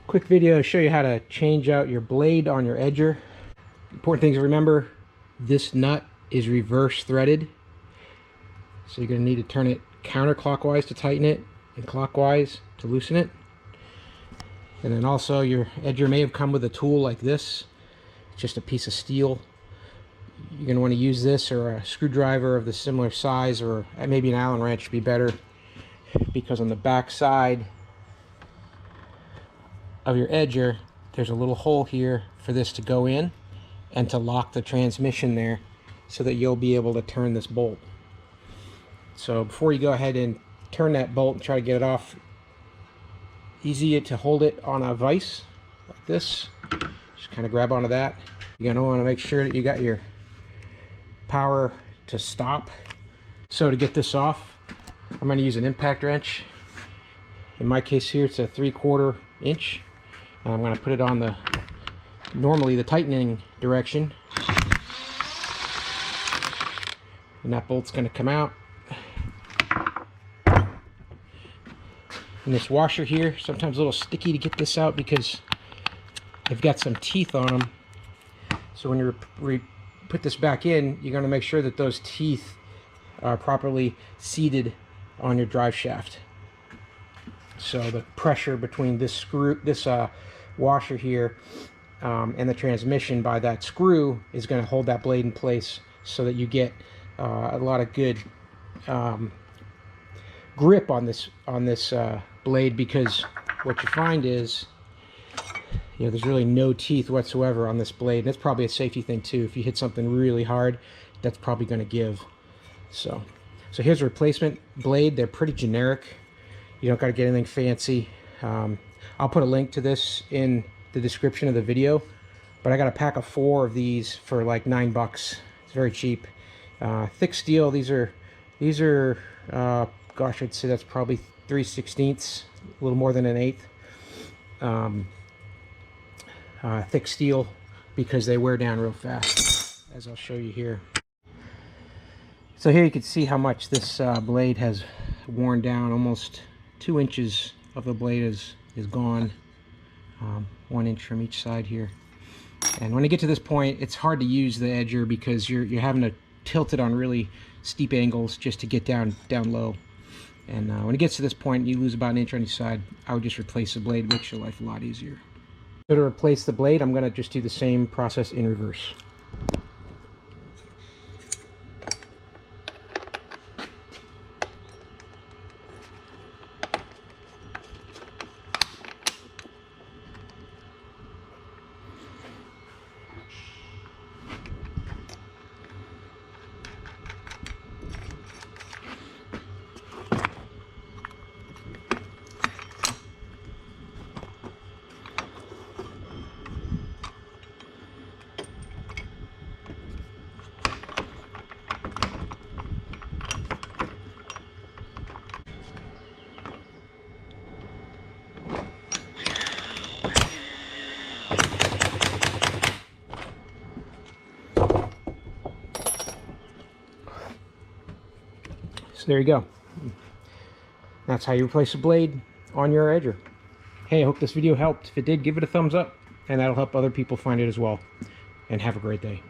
Quick video to show you how to change out your blade on your edger. Important things to remember: this nut is reverse threaded, so you're going to need to turn it counterclockwise to tighten it and clockwise to loosen it. And then also your edger may have come with a tool like this. It's just a piece of steel. You're going to want to use this or a screwdriver of the similar size, or maybe an Allen wrench would be better, because on the back side of your edger there's a little hole here for this to go in and to lock the transmission there, so that you'll be able to turn this bolt. So before you go ahead and turn that bolt and try to get it off, easy to hold it on a vise like this. Just kind of grab onto that. You're going to want to make sure that you got your power to stop. So to get this off, I'm going to use an impact wrench. In my case here, it's a 3/4 inch. And I'm going to put it on normally the tightening direction. And that bolt's going to come out. And this washer here, sometimes a little sticky to get this out because they've got some teeth on them. So when you put this back in, you're going to make sure that those teeth are properly seated on your drive shaft. So the pressure between this washer here and the transmission by that screw is going to hold that blade in place, so that you get a lot of good grip on this blade. Because what you find is, there's really no teeth whatsoever on this blade. And that's probably a safety thing too. If you hit something really hard, that's probably going to give. So here's a replacement blade. They're pretty generic. You don't got to get anything fancy. I'll put a link to this in the description of the video. But I got a pack of 4 of these for like $9. It's very cheap. Thick steel. These are gosh, I'd say that's probably 3/16, a little more than an 1/8. Thick steel, because they wear down real fast, as I'll show you here. So here you can see how much this blade has worn down. Almost 2 inches of the blade is gone. 1 inch from each side here. And when you get to this point, it's hard to use the edger because you're having to tilt it on really steep angles just to get down low. And when it gets to this point, you lose about 1 inch on each side. I would just replace the blade. It makes your life a lot easier. So to replace the blade, I'm going to just do the same process in reverse. So there you go. That's how you replace a blade on your edger. Hey, I hope this video helped. If it did, give it a thumbs up, and that'll help other people find it as well. And have a great day.